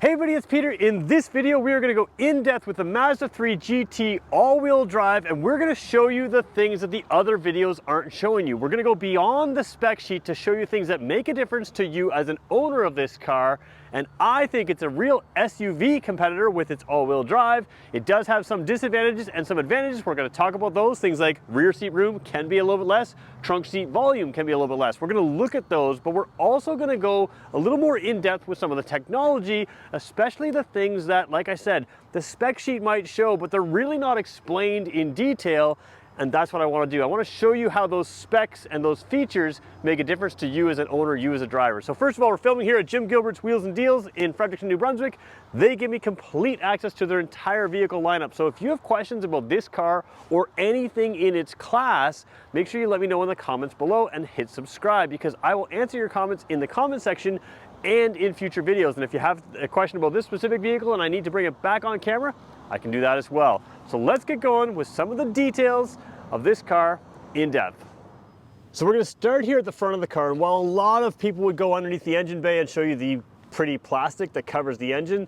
Hey everybody, it's Peter. In this video, we are going to go in depth with the Mazda 3 GT all-wheel drive, and we're going to show you the things that the other videos aren't showing you. We're going to go beyond the spec sheet to show you things that make a difference to you as an owner of this car. And I think it's a real SUV competitor with its all-wheel drive. It does have some disadvantages and some advantages. We're going to talk about those. Things like rear seat room can be a little bit less, trunk seat volume can be a little bit less. We're going to look at those, but we're also going to go a little more in depth with some of the technology, especially the things that, like I said, the spec sheet might show, but they're really not explained in detail. And that's what I want to do. I want to show you how those specs and those features make a difference to you as an owner, you as a driver. So first of all, we're filming here at Jim Gilbert's Wheels and Deals in Fredericton, New Brunswick. They give me complete access to their entire vehicle lineup. So if you have questions about this car or anything in its class, make sure you let me know in the comments below and hit subscribe, because I will answer your comments in the comment section and in future videos. And if you have a question about this specific vehicle and I need to bring it back on camera, I can do that as well. So let's get going with some of the details of this car in depth. So we're going to start here at the front of the car, and while a lot of people would go underneath the engine bay and show you the pretty plastic that covers the engine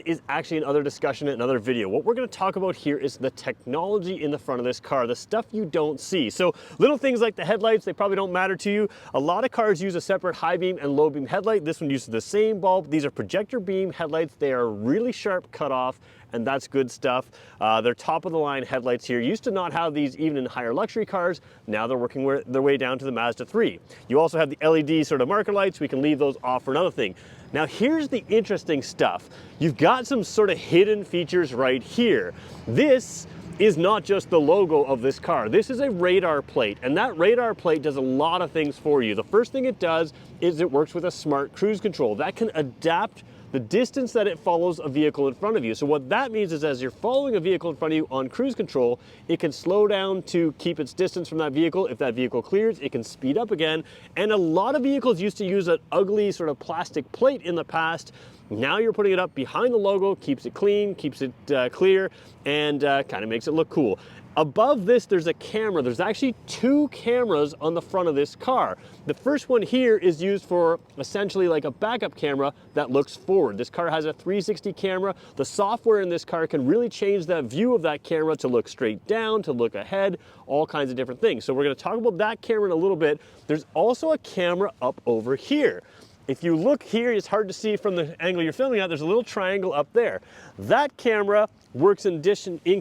is actually another discussion in another video. What we're going to talk about here is the technology in the front of this car, the stuff you don't see. So little things like the headlights, they probably don't matter to you. A lot of cars use a separate high beam and low beam headlight. This one uses the same bulb. These are projector beam headlights. They are really sharp cutoff, and that's good stuff. They're top of the line headlights here. Used to not have these even in higher luxury cars. Now they're working their way down to the Mazda 3. You also have the LED sort of marker lights. We can leave those off for another thing. Now here's the interesting stuff. You've got some sort of hidden features right here. This is not just the logo of this car. This is a radar plate, and that radar plate does a lot of things for you. The first thing it does is it works with a smart cruise control. That can adapt the distance that it follows a vehicle in front of you. So what that means is as you're following a vehicle in front of you on cruise control, it can slow down to keep its distance from that vehicle. If that vehicle clears, it can speed up again. And a lot of vehicles used to use an ugly sort of plastic plate in the past. Now you're putting it up behind the logo, keeps it clean, keeps it clear, and kind of makes it look cool. Above this, there's a camera. There's actually two cameras on the front of this car. The first one here is used for essentially like a backup camera that looks forward. This car has a 360 camera. The software in this car can really change that view of that camera to look straight down, to look ahead, all kinds of different things. So we're going to talk about that camera in a little bit. There's also a camera up over here. If you look here, it's hard to see from the angle you're filming at, there's a little triangle up there. That camera works in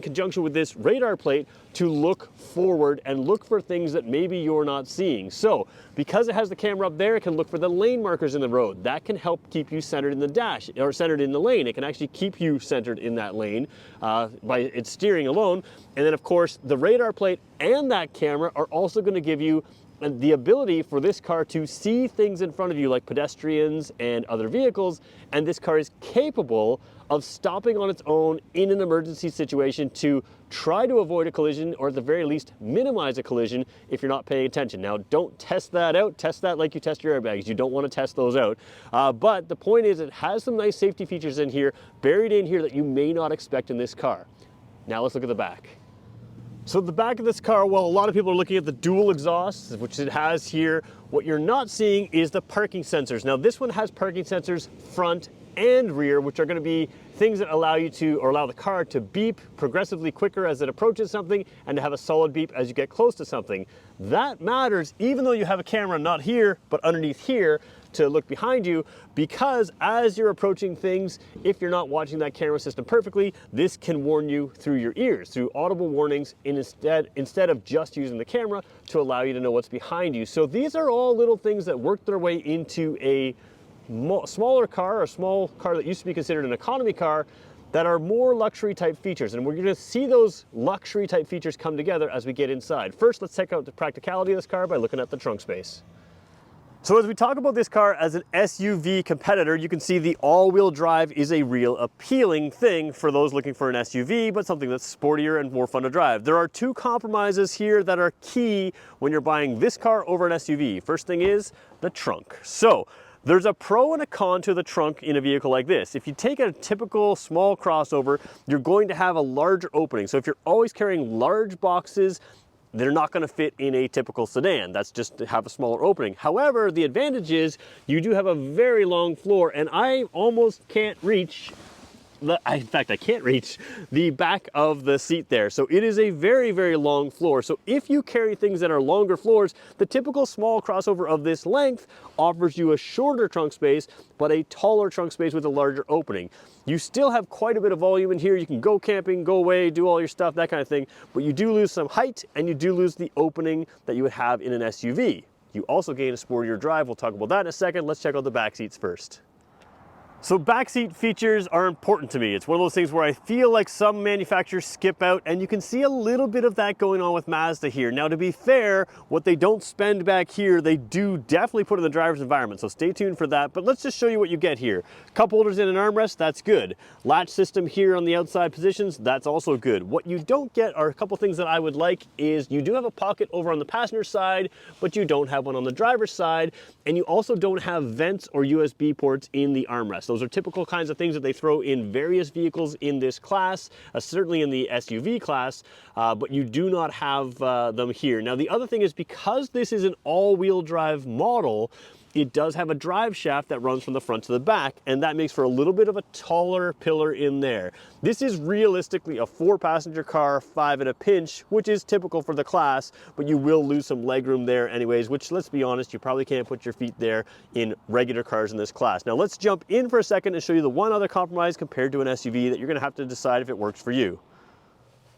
conjunction with this radar plate to look forward and look for things that maybe you're not seeing. So because it has the camera up there, it can look for the lane markers in the road. That can help keep you centered in the dash, or centered in the lane. It can actually keep you centered in that lane by its steering alone. And then of course, the radar plate and that camera are also going to give you the ability for this car to see things in front of you like pedestrians and other vehicles, and this car is capable of stopping on its own in an emergency situation to try to avoid a collision, or at the very least minimize a collision if you're not paying attention. Now don't test that out, test that like you test your airbags. You don't want to test those out, but the point is it has some nice safety features in here, buried in here, that you may not expect in this car. Now let's look at the back. So at the back of this car, well, a lot of people are looking at the dual exhausts, which it has here. What you're not seeing is the parking sensors. Now this one has parking sensors front and rear, which are going to be things that allow you to, or allow the car to beep progressively quicker as it approaches something, and to have a solid beep as you get close to something. That matters even though you have a camera not here, but underneath here to look behind you, because as you're approaching things, if you're not watching that camera system perfectly, this can warn you through your ears, through audible warnings, instead of just using the camera to allow you to know what's behind you. So these are all little things that work their way into a smaller car, a small car that used to be considered an economy car, that are more luxury type features. And we're going to see those luxury type features come together as we get inside. First, let's check out the practicality of this car by looking at the trunk space. So as we talk about this car as an SUV competitor, you can see the all-wheel drive is a real appealing thing for those looking for an SUV, but something that's sportier and more fun to drive. There are two compromises here that are key when you're buying this car over an SUV. First thing is the trunk. So there's a pro and a con to the trunk in a vehicle like this. If you take a typical small crossover, you're going to have a larger opening. So if you're always carrying large boxes, they're not going to fit in a typical sedan. That's just to have a smaller opening. However, the advantage is you do have a very long floor, and I almost can't reach in fact, I can't reach the back of the seat there. So it is a very, very long floor. So if you carry things that are longer floors, the typical small crossover of this length offers you a shorter trunk space, but a taller trunk space with a larger opening. You still have quite a bit of volume in here. You can go camping, go away, do all your stuff, that kind of thing, but you do lose some height and you do lose the opening that you would have in an SUV. You also gain a sportier drive. We'll talk about that in a second. Let's check out the back seats first. So backseat features are important to me. It's one of those things where I feel like some manufacturers skip out, and you can see a little bit of that going on with Mazda here. Now, to be fair, what they don't spend back here, they do definitely put in the driver's environment, so stay tuned for that. But let's just show you what you get here. Cup holders and an armrest, that's good. Latch system here on the outside positions, that's also good. What you don't get are a couple things that I would like is you do have a pocket over on the passenger side, but you don't have one on the driver's side, and you also don't have vents or USB ports in the armrest. Those are typical kinds of things that they throw in various vehicles in this class, certainly in the SUV class, but you do not have them here. Now, the other thing is because this is an all-wheel drive model, it does have a drive shaft that runs from the front to the back, and that makes for a little bit of a taller pillar in there. This is realistically a 4-passenger car, 5 at a pinch, which is typical for the class, but you will lose some legroom there anyways, which, let's be honest, you probably can't put your feet there in regular cars in this class. Now let's jump in for a second and show you the one other compromise compared to an SUV that you're gonna have to decide if it works for you.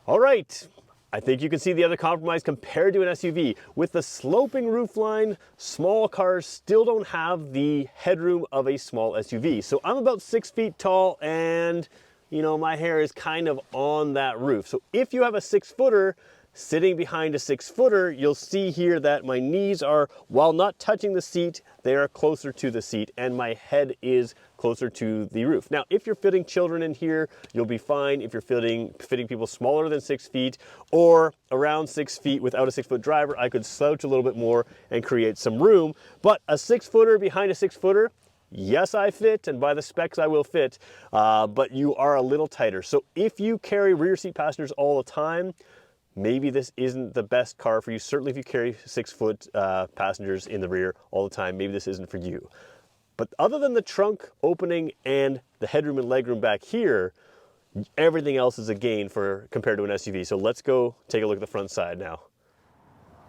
All right. I think you can see the other compromise compared to an SUV. With the sloping roofline, small cars still don't have the headroom of a small SUV. So I'm about 6 feet tall and, you know, my hair is kind of on that roof. So if you have a 6-footer, sitting behind a 6-footer, you'll see here that my knees are, while not touching the seat, they are closer to the seat and my head is closer to the roof. Now, if you're fitting children in here, you'll be fine. If you're fitting people smaller than 6 feet or around 6 feet without a 6-foot driver, I could slouch a little bit more and create some room. But a 6-footer behind a 6-footer, yes, I fit, and by the specs I will fit, but you are a little tighter. So if you carry rear seat passengers all the time, maybe this isn't the best car for you. Certainly if you carry 6-foot passengers in the rear all the time, maybe this isn't for you. But other than the trunk opening and the headroom and legroom back here, everything else is a gain compared to an SUV. So let's go take a look at the front side now.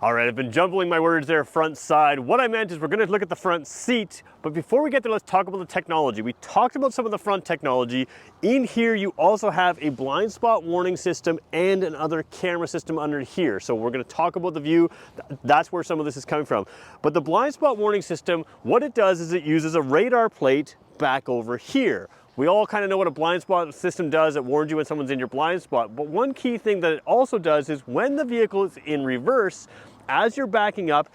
All right, I've been jumbling my words there, front side. What I meant is we're gonna look at the front seat, but before we get there, let's talk about the technology. We talked about some of the front technology. In here, you also have a blind spot warning system and another camera system under here. So we're gonna talk about the view. That's where some of this is coming from. But the blind spot warning system, what it does is it uses a radar plate back over here. We all kind of know what a blind spot system does. It warns you when someone's in your blind spot. But one key thing that it also does is when the vehicle is in reverse, as you're backing up,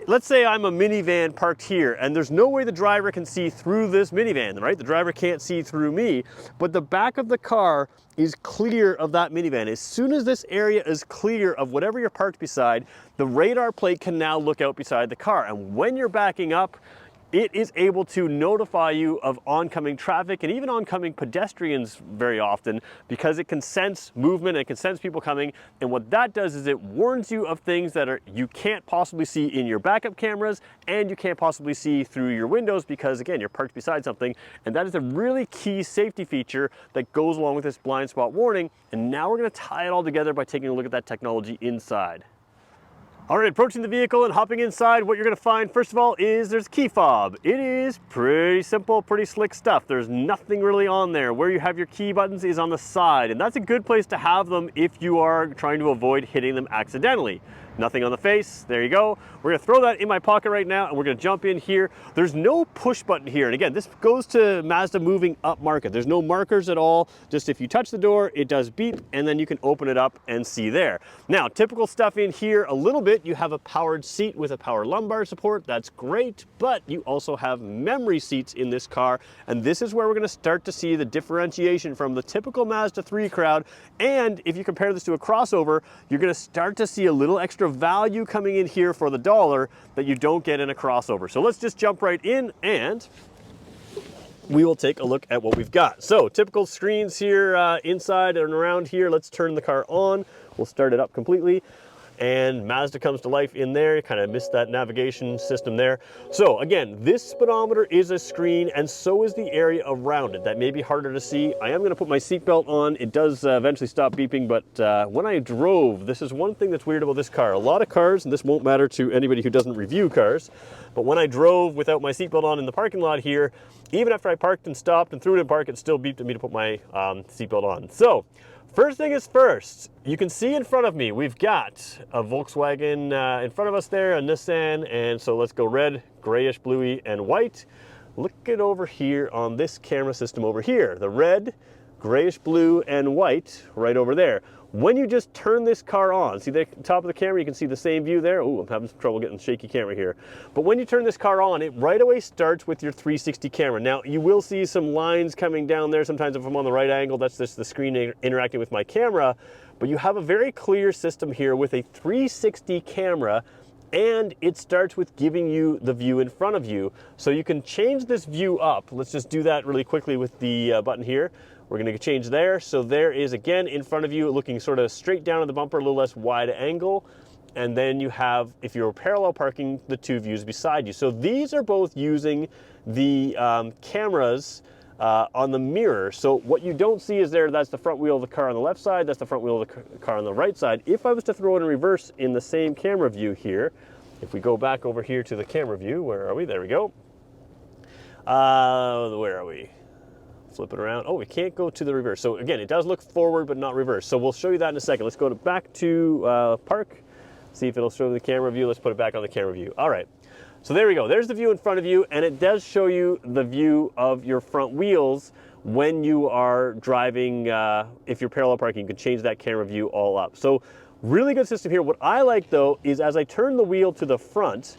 let's say I'm a minivan parked here and there's no way the driver can see through this minivan, right? The driver can't see through me, but the back of the car is clear of that minivan. As soon as this area is clear of whatever you're parked beside, the radar plate can now look out beside the car. And when you're backing up, it is able to notify you of oncoming traffic and even oncoming pedestrians very often because it can sense movement and it can sense people coming. And what that does is it warns you of things that you can't possibly see in your backup cameras and you can't possibly see through your windows because, again, you're parked beside something. And that is a really key safety feature that goes along with this blind spot warning. And now we're going to tie it all together by taking a look at that technology inside. All right, approaching the vehicle and hopping inside, what you're gonna find, first of all, is there's a key fob. It is pretty simple, pretty slick stuff. There's nothing really on there. Where you have your key buttons is on the side, and that's a good place to have them if you are trying to avoid hitting them accidentally. Nothing on the face, there you go. We're gonna throw that in my pocket right now and we're gonna jump in here. There's no push button here. And again, this goes to Mazda moving up market. There's no markers at all. Just if you touch the door, it does beep and then you can open it up and see there. Now, typical stuff in here a little bit, you have a powered seat with a power lumbar support. That's great, but you also have memory seats in this car. And this is where we're gonna start to see the differentiation from the typical Mazda 3 crowd. And if you compare this to a crossover, you're gonna start to see a little extra value coming in here for the dollar that you don't get in a crossover. So let's just jump right in and we will take a look at what we've got. So typical screens here inside and around here. Let's turn the car on. We'll start it up completely. and Mazda comes to life in there. You kind of missed that navigation system there. So again, this speedometer is a screen, and so is the area around it. That may be harder to see. I am going to put my seatbelt on. It does eventually stop beeping, but when I drove, this is one thing that's weird about this car. A lot of cars, and this won't matter to anybody who doesn't review cars, but when I drove without my seatbelt on in the parking lot here, even after I parked and stopped and threw it in park, it still beeped at me to put my seatbelt on. So first thing is first, you can see in front of me, we've got a Volkswagen in front of us there, a Nissan, and so let's go red, grayish, bluey, and white. Look at over here on this camera system over here, the red, grayish, blue, and white right over there. When you just turn this car on, see the top of the camera, you can see the same view there. Oh, I'm having some trouble getting the shaky camera here. But when you turn this car on, it right away starts with your 360 camera. Now, you will see some lines coming down there. Sometimes if I'm on the right angle, that's just the screen interacting with my camera. But you have a very clear system here with a 360 camera, and it starts with giving you the view in front of you. So you can change this view up. Let's just do that really quickly with the button here. We're going to change there. So there is, again, in front of you, looking sort of straight down at the bumper, a little less wide angle. And then you have, if you're parallel parking, the two views beside you. So these are both using the cameras on the mirror. So what you don't see is that's the front wheel of the car on the left side, that's the front wheel of the car on the right side. If I was to throw it in reverse in the same camera view here, if we go back over here to the camera view, where are we? There we go. Where are we? Flip it around. Oh, we can't go to the reverse. So again, it does look forward, but not reverse. So we'll show you that in a second. Let's go back to park, see if it'll show the camera view. Let's put it back on the camera view. All right. So there we go. There's the view in front of you, and it does show you the view of your front wheels when you are driving. If you're parallel parking, you can change that camera view all up. So really good system here. What I like though is as I turn the wheel to the front,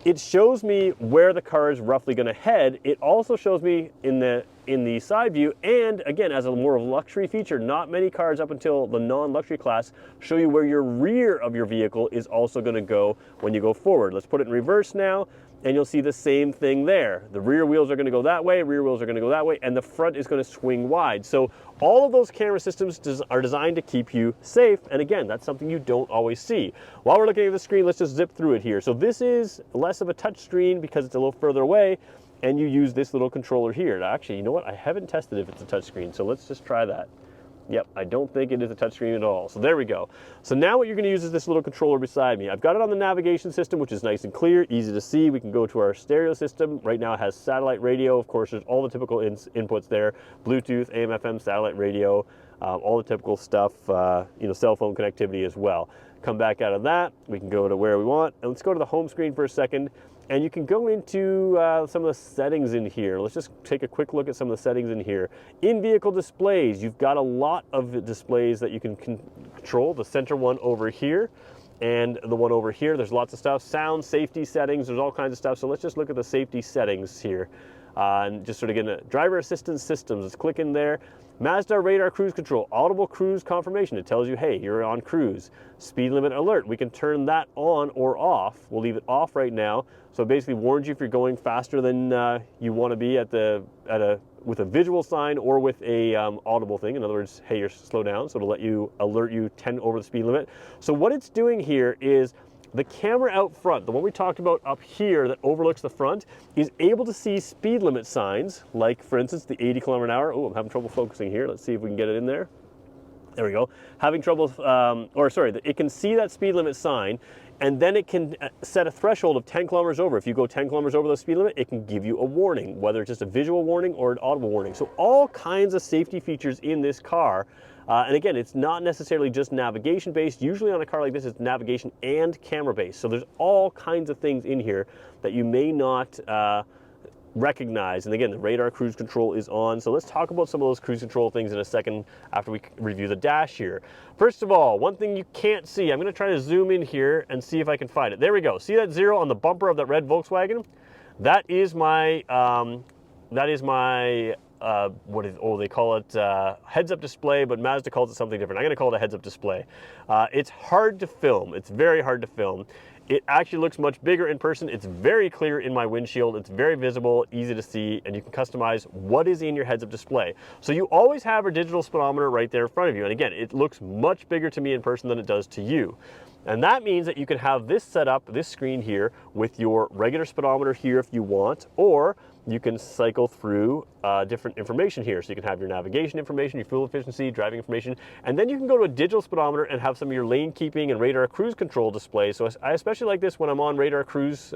it shows me where the car is roughly going to head. It also shows me in the side view, and again, as a more luxury feature, not many cars up until the non-luxury class show you where your rear of your vehicle is also going to go when you go forward. Let's put it in reverse now, and you'll see the same thing there. The rear wheels are going to go that way, rear wheels are going to go that way, and the front is going to swing wide. So all of those camera systems are designed to keep you safe, and again, that's something you don't always see. While we're looking at the screen, let's just zip through it here. So this is less of a touch screen because it's a little further away, and you use this little controller here. Now, actually, you know what? I haven't tested if it's a touch screen, so let's just try that. Yep, I don't think it is a touchscreen at all. So there we go. So now what you're going to use is this little controller beside me. I've got it on the navigation system, which is nice and clear, easy to see. We can go to our stereo system. Right now it has satellite radio. Of course, there's all the typical inputs there. Bluetooth, AM, FM, satellite radio, all the typical stuff, cell phone connectivity as well. Come back out of that. We can go to where we want. And let's go to the home screen for a second. And you can go into some of the settings in here. Let's just take a quick look at some of the settings in here. In-vehicle displays, you've got a lot of displays that you can control. The center one over here and the one over here. There's lots of stuff. Sound, safety settings, there's all kinds of stuff. So let's just look at the safety settings here. And just sort of get a driver assistance systems. Let's click in there. Mazda radar cruise control, audible cruise confirmation. It tells you, hey, you're on cruise. Speed limit alert. We can turn that on or off. We'll leave it off right now. So it basically warns you if you're going faster than you want to be with a visual sign or with a audible thing. In other words, hey, you're slow down. So it'll alert you 10 over the speed limit. So what it's doing here is the camera out front, the one we talked about up here that overlooks the front, is able to see speed limit signs, like for instance the 80 kilometer an hour. Oh, I'm having trouble focusing here. Let's see if we can get it in there. There we go. Having trouble, it can see that speed limit sign, and then it can set a threshold of 10 kilometers over. If you go 10 kilometers over the speed limit, it can give you a warning, whether it's just a visual warning or an audible warning. So all kinds of safety features in this car. And again, it's not necessarily just navigation based. Usually on a car like this, it's navigation and camera based. So there's all kinds of things in here that you may not recognize. And again, the radar cruise control is on. So let's talk about some of those cruise control things in a second after we review the dash here. First of all, one thing you can't see, I'm going to try to zoom in here and see if I can find it. There we go. See that 0 on the bumper of that red Volkswagen? That is my they call it heads-up display, but Mazda calls it something different. I'm going to call it a heads-up display. It's hard to film. It's very hard to film. it actually looks much bigger in person. It's very clear in my windshield. It's very visible, easy to see, and you can customize what is in your heads-up display. So you always have a digital speedometer right there in front of you. And again, it looks much bigger to me in person than it does to you. And that means that you can have this set up, this screen here, with your regular speedometer here if you want, or you can cycle through different information here. So you can have your navigation information, your fuel efficiency, driving information, and then you can go to a digital speedometer and have some of your lane keeping and radar cruise control display. So I especially like this when I'm on radar cruise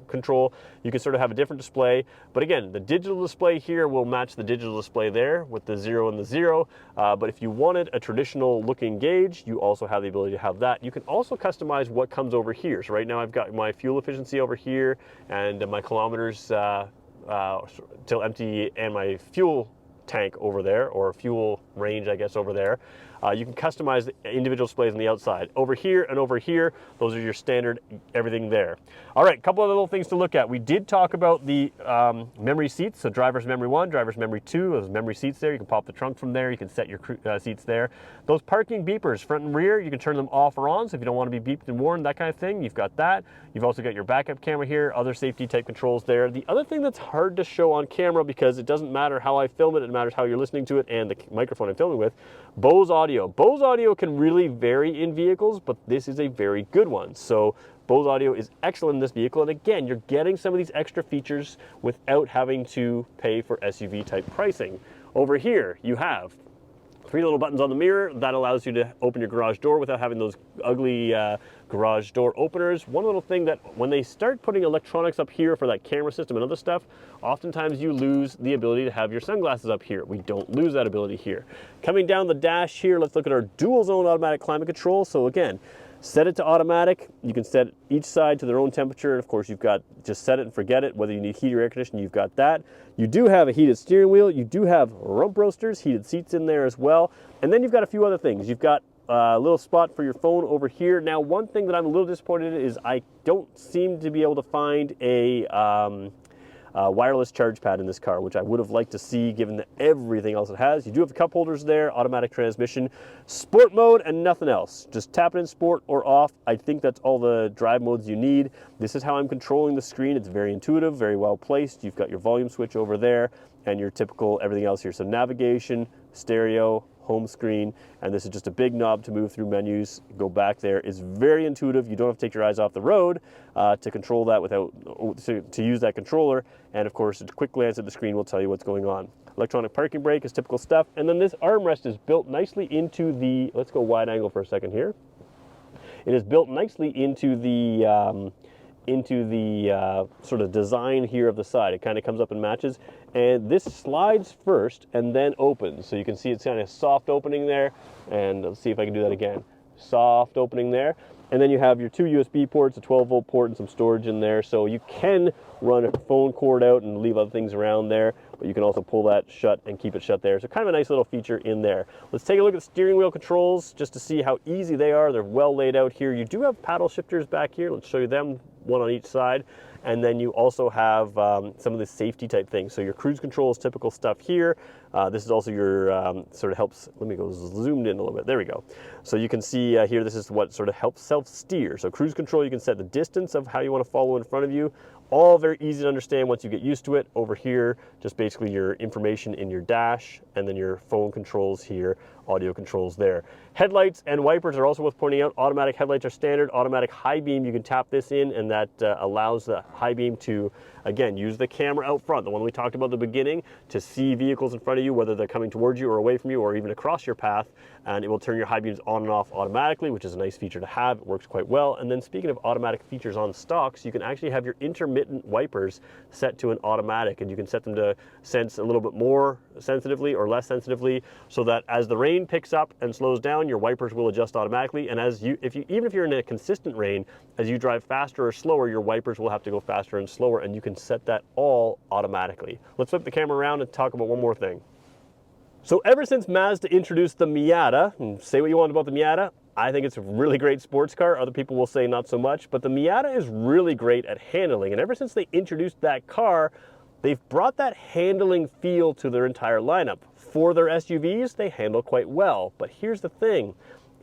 control. You can sort of have a different display. But again, the digital display here will match the digital display there with the 0 and the 0. But if you wanted a traditional looking gauge, you also have the ability to have that. You can also customize what comes over here. So right now I've got my fuel efficiency over here and my kilometers till empty and my fuel tank over there, or fuel range, I guess, over there. You can customize the individual displays on the outside. Over here and over here, those are your standard everything there. All right, a couple of little things to look at. We did talk about the memory seats, so driver's memory 1, driver's memory 2, those memory seats there. You can pop the trunk from there, you can set your seats there. Those parking beepers, front and rear, you can turn them off or on, so if you don't want to be beeped and warned, that kind of thing, you've got that. You've also got your backup camera here, other safety type controls there. The other thing that's hard to show on camera, because it doesn't matter how I film it, it matters how you're listening to it and the microphone I'm filming with, Bose audio. Bose audio can really vary in vehicles, but this is a very good one. So Bose audio is excellent in this vehicle, and again, you're getting some of these extra features without having to pay for SUV type pricing. Over here, you have 3 little buttons on the mirror. That allows you to open your garage door without having those ugly garage door openers. One little thing that when they start putting electronics up here for that camera system and other stuff, oftentimes you lose the ability to have your sunglasses up here. We don't lose that ability here. Coming down the dash here, let's look at our dual zone automatic climate control. So again, set it to automatic. You can set each side to their own temperature. And of course, you've got just set it and forget it. Whether you need heat or air conditioning, you've got that. You do have a heated steering wheel. You do have rump roasters, heated seats in there as well. And then you've got a few other things. You've got a little spot for your phone over here. Now, one thing that I'm a little disappointed in is I don't seem to be able to find a wireless charge pad in this car, which I would have liked to see given everything else it has. You do have the cup holders there, automatic transmission, sport mode, and nothing else. Just tap it in sport or off. I think that's all the drive modes you need. This is how I'm controlling the screen. It's very intuitive, very well placed. You've got your volume switch over there and your typical everything else here. So navigation, stereo, home screen, and this is just a big knob to move through menus. Go back there. It's very intuitive. You don't have to take your eyes off the road to control that to use that controller. And of course, a quick glance at the screen will tell you what's going on. Electronic parking brake is typical stuff. And then this armrest is built nicely into the, let's go wide angle for a second here. It is built nicely into the sort of design here of the side. It kind of comes up and matches, and this slides first and then opens. So you can see it's kind of soft opening there, and let's see if I can do that again. Soft opening there, and then you have your 2 USB ports, a 12-volt port, and some storage in there. So you can run a phone cord out and leave other things around there, but you can also pull that shut and keep it shut there. So kind of a nice little feature in there. Let's take a look at the steering wheel controls just to see how easy they are. They're well laid out here. You do have paddle shifters back here. Let's show you them, one on each side. And then you also have some of the safety type things. So your cruise control is typical stuff here. This is also your sort of helps, let me go zoomed in a little bit. There we go. So you can see here, this is what sort of helps self-steer. So cruise control, you can set the distance of how you want to follow in front of you. All very easy to understand once you get used to it. Over here, just basically your information in your dash, and then your phone controls here, audio controls there. Headlights and wipers are also worth pointing out. Automatic headlights are standard. Automatic high beam, you can tap this in, and that allows the high beam to, again, use the camera out front, the one we talked about at the beginning, to see vehicles in front of you, whether they're coming towards you or away from you or even across your path, and it will turn your high beams on and off automatically, which is a nice feature to have. It works quite well. And then speaking of automatic features on stocks, you can actually have your intermittent wipers set to an automatic, and you can set them to sense a little bit more sensitively or less sensitively, so that as the rain picks up and slows down, your wipers will adjust automatically. And as even if you're in a consistent rain, as you drive faster or slower, your wipers will have to go faster and slower, and you can set that all automatically. Let's flip the camera around and talk about one more thing. So ever since Mazda introduced the Miata, and say what you want about the Miata, I think it's a really great sports car. Other people will say not so much, but the Miata is really great at handling. And ever since they introduced that car, they've brought that handling feel to their entire lineup. For their SUVs, they handle quite well. But here's the thing.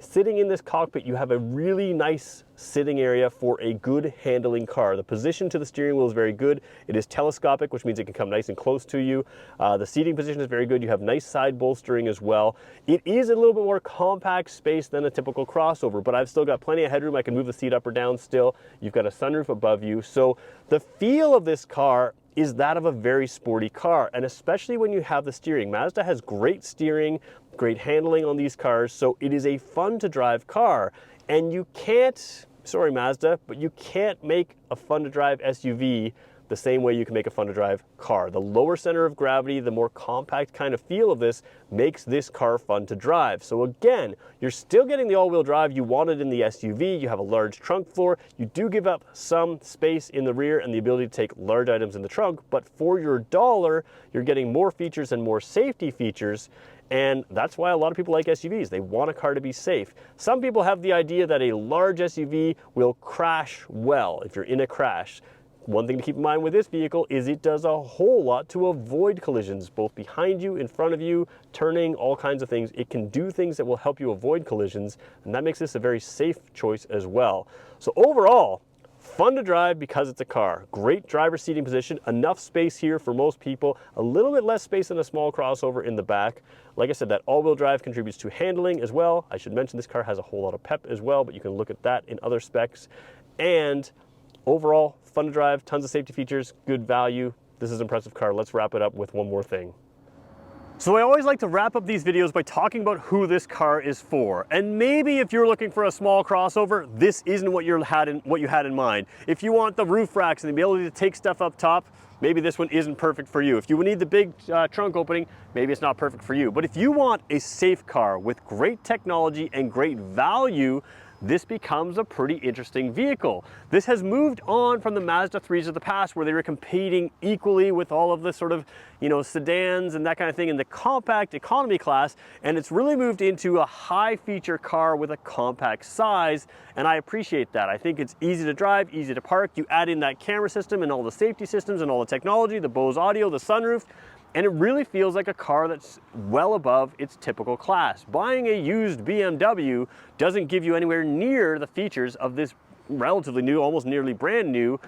sitting in this cockpit, you have a really nice sitting area for a good handling car. The position to the steering wheel is very good. It is telescopic, which means it can come nice and close to you. The seating position is very good. You have nice side bolstering as well. It is a little bit more compact space than a typical crossover, but I've still got plenty of headroom. I can move the seat up or down still. You've got a sunroof above you. So the feel of this car is that of a very sporty car, and especially when you have the steering. Mazda has great steering, great handling on these cars, so it is a fun to drive car. And you can't, sorry Mazda, but you can't make a fun to drive SUV the same way you can make a fun to drive car. The lower center of gravity, the more compact kind of feel of this makes this car fun to drive. So again, you're still getting the all-wheel drive you wanted in the SUV. You have a large trunk floor. You do give up some space in the rear and the ability to take large items in the trunk, but for your dollar, you're getting more features and more safety features. And that's why a lot of people like SUVs. They want a car to be safe. Some people have the idea that a large SUV will crash well if you're in a crash. One thing to keep in mind with this vehicle is it does a whole lot to avoid collisions, both behind you, in front of you, turning, all kinds of things. It can do things that will help you avoid collisions, and that makes this a very safe choice as well. So overall, fun to drive because it's a car. Great driver seating position, enough space here for most people, a little bit less space than a small crossover in the back. Like I said, that all-wheel drive contributes to handling as well. I should mention this car has a whole lot of pep as well, but you can look at that in other specs. And overall, fun to drive, tons of safety features, good value. This is an impressive car. Let's wrap it up with one more thing. So I always like to wrap up these videos by talking about who this car is for. And maybe if you're looking for a small crossover, this isn't what you had in mind. If you want the roof racks and the ability to take stuff up top, maybe this one isn't perfect for you. If you need the big trunk opening, maybe it's not perfect for you. But if you want a safe car with great technology and great value, this becomes a pretty interesting vehicle. This has moved on from the Mazda 3s of the past, where they were competing equally with all of the sort of, sedans and that kind of thing in the compact economy class, and it's really moved into a high feature car with a compact size, and I appreciate that. I think it's easy to drive, easy to park. You add in that camera system and all the safety systems and all the technology, the Bose audio, the sunroof, and it really feels like a car that's well above its typical class. Buying a used BMW doesn't give you anywhere near the features of this relatively new, almost nearly brand new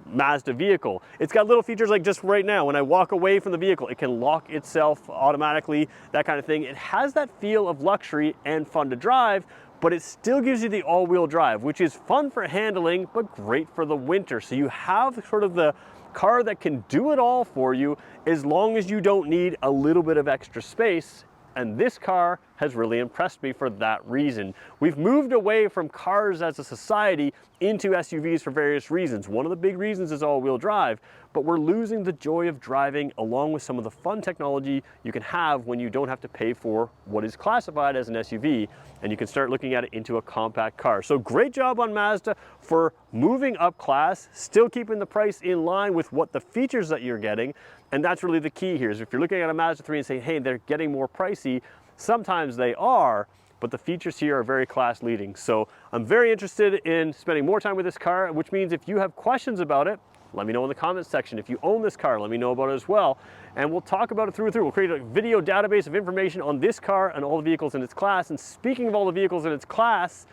Mazda vehicle. It's got little features like just right now, when I walk away from the vehicle, it can lock itself automatically, that kind of thing. It has that feel of luxury and fun to drive, but it still gives you the all-wheel drive, which is fun for handling, but great for the winter. So you have sort of the car that can do it all for you as long as you don't need a little bit of extra space. And this car has really impressed me for that reason. We've moved away from cars as a society into SUVs for various reasons. One of the big reasons is all-wheel drive, but we're losing the joy of driving along with some of the fun technology you can have when you don't have to pay for what is classified as an SUV, and you can start looking at it into a compact car. So great job on Mazda for moving up class, still keeping the price in line with what the features that you're getting, and that's really the key here. Is if you're looking at a Mazda 3 and saying, hey, they're getting more pricey, sometimes they are, but the features here are very class leading. So I'm very interested in spending more time with this car, which means if you have questions about it, let me know in the comments section. If you own this car, let me know about it as well. And we'll talk about it through and through. We'll create a video database of information on this car and all the vehicles in its class. And speaking of all the vehicles in its class,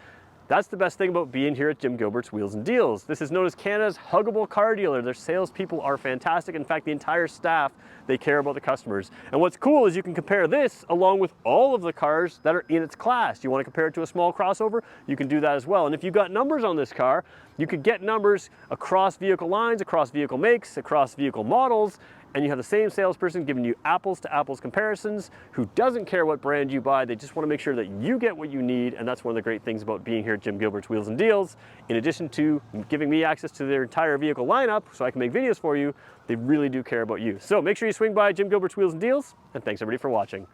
that's the best thing about being here at Jim Gilbert's Wheels and Deals. This is known as Canada's huggable car dealer. Their salespeople are fantastic. In fact, the entire staff, they care about the customers. And what's cool is you can compare this along with all of the cars that are in its class. You want to compare it to a small crossover? You can do that as well. And if you've got numbers on this car, you could get numbers across vehicle lines, across vehicle makes, across vehicle models, and you have the same salesperson giving you apples to apples comparisons who doesn't care what brand you buy. They just want to make sure that you get what you need, and that's one of the great things about being here at Jim Gilbert's Wheels and Deals. In addition to giving me access to their entire vehicle lineup so I can make videos for you, they really do care about you. So make sure you swing by Jim Gilbert's Wheels and Deals, and thanks everybody for watching.